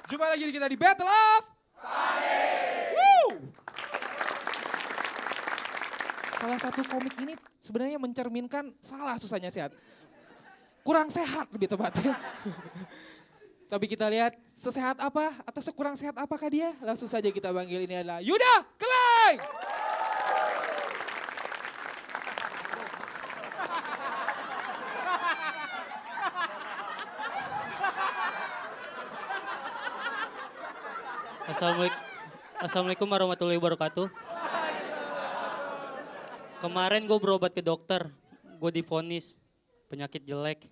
Jumpa lagi di kita di Battle of Woo! Salah satu komik ini sebenarnya mencerminkan salah susahnya sehat. Kurang sehat lebih tepatnya. Tapi kita lihat sesehat apa atau sekurang sehat apakah dia? Langsung saja kita panggil, ini adalah Yuda Keleng. Assalamualaikum warahmatullahi wabarakatuh. Kemarin gue berobat ke dokter, gue divonis penyakit jelek.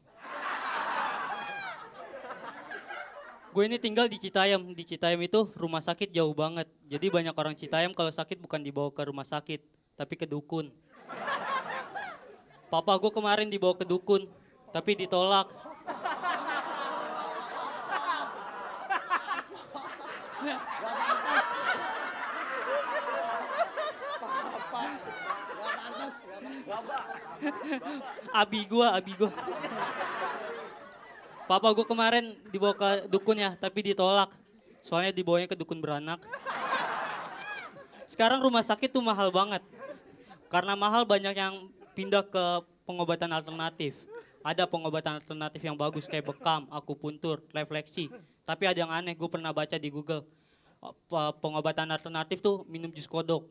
Gue ini tinggal di Citayam. Di Citayam itu rumah sakit jauh banget. Jadi banyak orang Citayam kalau sakit bukan dibawa ke rumah sakit, tapi ke dukun. Papa gue kemarin dibawa ke dukun, tapi ditolak. Abi gue. Papa gue kemarin dibawa ke dukun ya, tapi ditolak. Soalnya dibawanya ke dukun beranak. Sekarang rumah sakit tuh mahal banget. Karena mahal banyak yang pindah ke pengobatan alternatif. Ada pengobatan alternatif yang bagus kayak bekam, akupuntur, refleksi. Tapi ada yang aneh, gue pernah baca di Google. Pengobatan alternatif tuh minum jus kodok.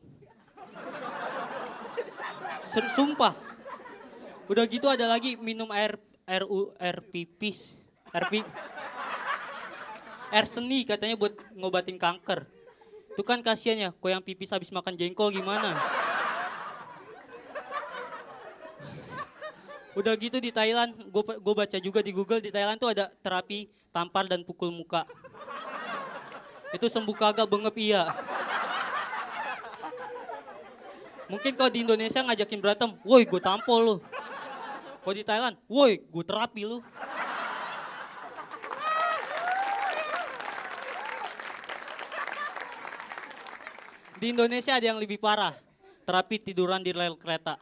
Sumpah. Udah gitu ada lagi minum air pipis. Air seni katanya buat ngobatin kanker. Itu kan kasihan ya, kok yang pipis habis makan jengkol gimana? Udah gitu di Thailand, gue baca juga di Google, di Thailand tuh ada terapi tampar dan pukul muka. Itu sembuh kagak bengep iya. Mungkin kalau di Indonesia ngajakin berantem, woi gue tampol lu. Kalau di Thailand, woi gue terapi lu. Di Indonesia ada yang lebih parah, terapi tiduran di rel kereta.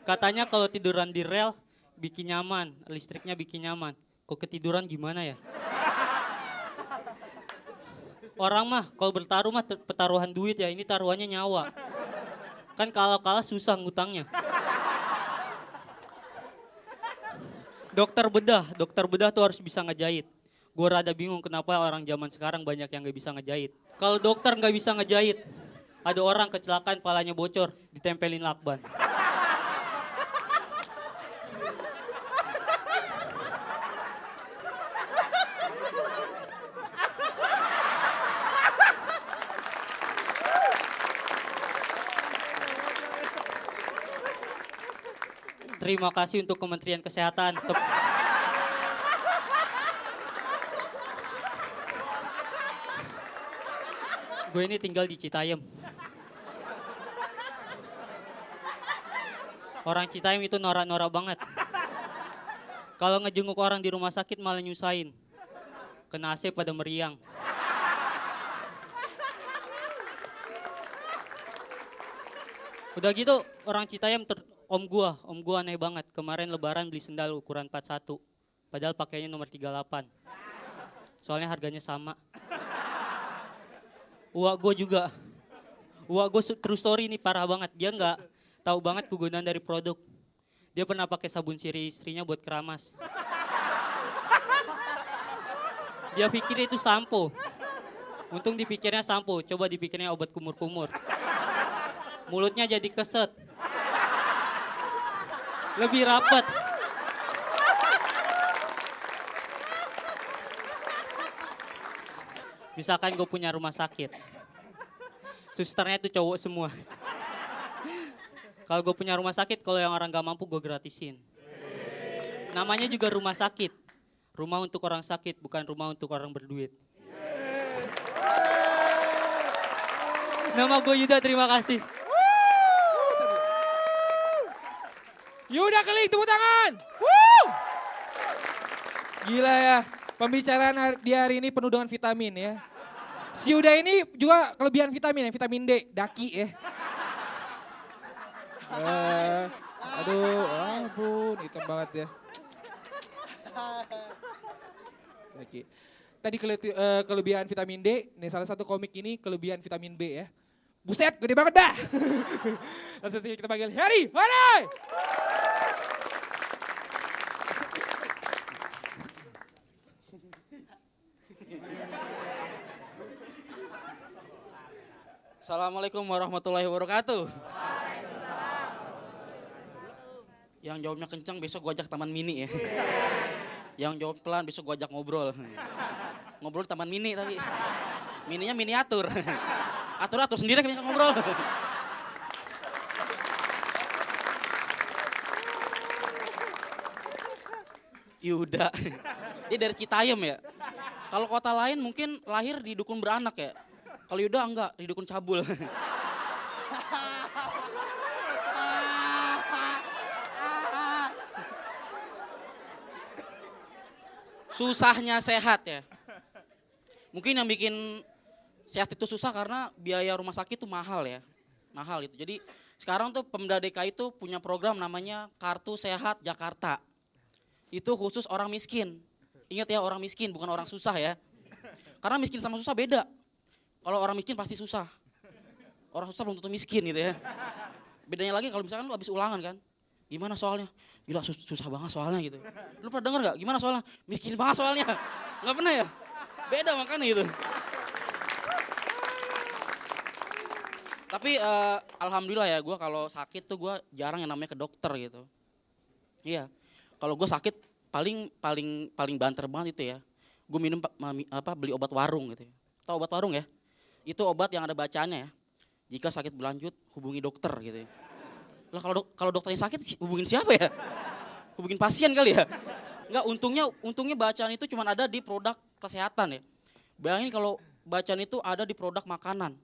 Katanya kalau tiduran di rel bikin nyaman, listriknya bikin nyaman. Kok ketiduran gimana ya? Orang mah kalau bertaruh mah pertaruhan duit ya, ini taruhannya nyawa. Kan kalah susah ngutangnya. Dokter bedah tuh harus bisa ngejahit. Gue rada bingung kenapa orang zaman sekarang banyak yang gak bisa ngejahit. Kalau dokter gak bisa ngejahit, ada orang kecelakaan palanya bocor, ditempelin lakban. Terima kasih untuk Kementerian Kesehatan. Gue ini tinggal di Citayam. Orang Citayam itu norak-norak banget. Kalau ngejenguk orang di rumah sakit malah nyusahin. Kena AC pada meriang. Udah gitu orang Citayam om gua aneh banget. Kemarin lebaran beli sendal ukuran 41. Padahal pakainya nomor 38. Soalnya harganya sama. Uak gue true story ini parah banget. Dia nggak tahu banget kegunaan dari produk. Dia pernah pakai sabun sirih istrinya buat keramas. Dia pikir itu sampo. Untung dipikirnya sampo, coba dipikirnya obat kumur-kumur. Mulutnya jadi keset. Lebih rapet. Misalkan gue punya rumah sakit. Susternya tuh cowok semua. Kalau gue punya rumah sakit, kalau yang orang gak mampu gue gratisin. Namanya juga rumah sakit. Rumah untuk orang sakit, bukan rumah untuk orang berduit. Nama gue Yuda, terima kasih. Yuda Keleng, tepuk tangan. Woo! Gila ya, pembicaraan di hari ini penuh dengan vitamin ya. Si Yuda ini juga kelebihan vitamin ya, vitamin D, daki ya. Aduh, ampun, hitam banget ya. Oke. Tadi kelebihan vitamin D, nih salah satu komik ini kelebihan vitamin B ya. Buset, gede banget dah. Langsung saja kita panggil Harry. Harry! Assalamualaikum warahmatullahi wabarakatuh. Yang jawabnya kencang besok gua ajak taman mini ya. Yang jawab pelan besok gua ajak ngobrol. Ngobrol di taman mini tapi mininya miniatur. Atur-atur sendiri kami ngobrol. Yuda. Dia dari Citayam ya. Kalau kota lain mungkin lahir di dukun beranak ya. Kalau Yuda enggak, di dukun cabul. Susahnya sehat ya. Mungkin yang bikin sehat itu susah karena biaya rumah sakit itu mahal ya. Mahal itu. Jadi sekarang tuh Pemda DKI itu punya program namanya Kartu Sehat Jakarta. Itu khusus orang miskin. Ingat ya, orang miskin bukan orang susah ya. Karena miskin sama susah beda. Kalau orang miskin pasti susah. Orang susah belum tentu miskin gitu ya. Bedanya lagi kalau misalkan lu habis ulangan kan. Gimana soalnya? Gila susah banget soalnya gitu. Lu pernah denger gak? Gimana soalnya? Miskin banget soalnya. Gak pernah ya? Beda makanya gitu. Tapi alhamdulillah ya, gue kalau sakit tuh gue jarang yang namanya ke dokter gitu. Iya. Kalau gue sakit paling banter banget itu ya. Gue beli obat warung gitu ya. Tahu obat warung ya? Itu obat yang ada bacaannya ya. Jika sakit berlanjut hubungi dokter gitu ya. Lah kalau dokternya sakit hubungin siapa ya? Hubungin pasien kali ya? Enggak, untungnya bacaan itu cuma ada di produk kesehatan ya. Bayangin kalau bacaan itu ada di produk makanan.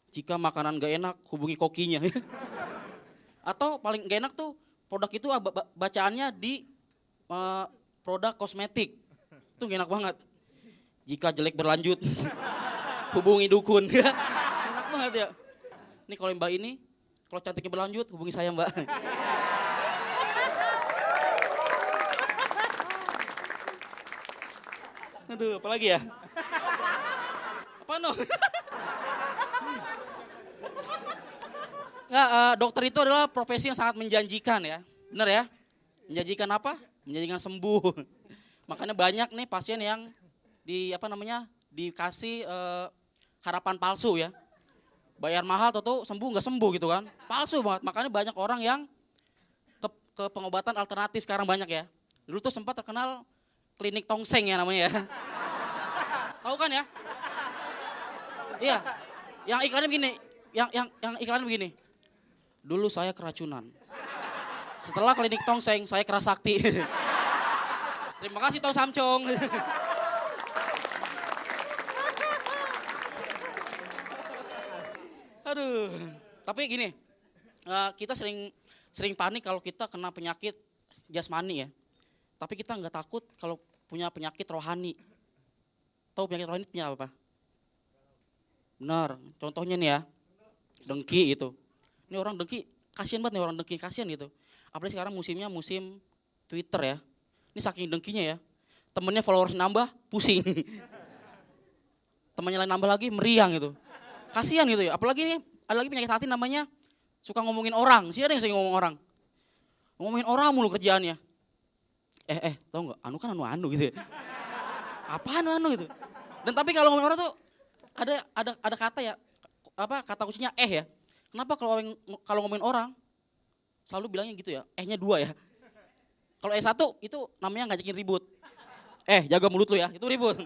Jika makanan gak enak hubungi kokinya. Atau paling gak enak tuh produk itu bacaannya di produk kosmetik. Itu gak enak banget. Jika jelek berlanjut hubungi dukun. Enak banget ya. Ini kalau mbak ini, kalau cantiknya berlanjut hubungi saya mbak. Aduh, apalagi ya? Apa no? Nggak, dokter itu adalah profesi yang sangat menjanjikan ya. Bener ya? Menjanjikan apa? Menjanjikan sembuh. Makanya banyak nih pasien yang dikasih harapan palsu ya. Bayar mahal tuh sembuh nggak sembuh gitu kan. Palsu banget. Makanya banyak orang yang ke pengobatan alternatif sekarang banyak ya. Dulu tuh sempat terkenal klinik tongseng ya namanya ya. Tahu kan ya? Iya. Yang iklannya begini, yang iklannya begini. Dulu saya keracunan. Setelah klinik tongseng saya keras sakti. Terima kasih Tong Samcong. Aduh, tapi gini, kita sering panik kalau kita kena penyakit jasmani ya. Tapi kita nggak takut kalau punya penyakit rohani. Tahu penyakit rohani punya apa? Benar, contohnya nih ya, dengki itu. Ini orang dengki, kasihan banget nih orang dengki, kasihan gitu. Apalagi sekarang musimnya musim Twitter ya. Ini saking dengkinya ya, temennya followers nambah, pusing. Temannya lain nambah lagi, meriang gitu. Kasihan gitu ya, apalagi nih ada lagi penyakit hati namanya suka ngomongin orang. Sih ada yang sering ngomong orang. Ngomongin orang mulu kerjaannya. Tau nggak? Anu kan anu gitu ya. Apaan anu gitu. Dan tapi kalau ngomongin orang tuh ada kata ya, kata kuncinya ya. Kenapa kalau ngomongin orang selalu bilangnya gitu ya? Nya 2 ya. Kalau satu itu namanya ngajakin ribut. Jaga mulut lu ya, itu ribut.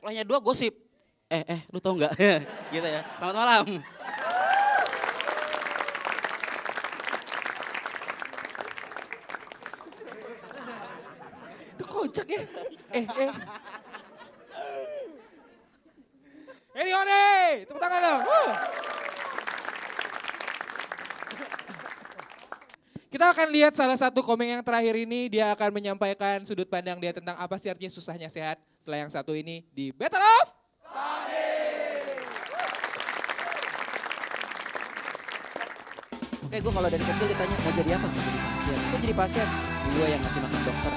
Kalau nya 2 gosip. Lu tau nggak? Gitu ya. Selamat malam. Itu kocak ya. Heri, tepuk tangan dong. Kita akan lihat salah satu komik yang terakhir ini, dia akan menyampaikan sudut pandang dia tentang apa sih artinya susahnya sehat. Setelah yang satu ini di Battle of Oke, gue kalau dari kecil ditanya mau jadi apa? Mau jadi pasien. Kok jadi pasien? Gue yang ngasih makan dokter.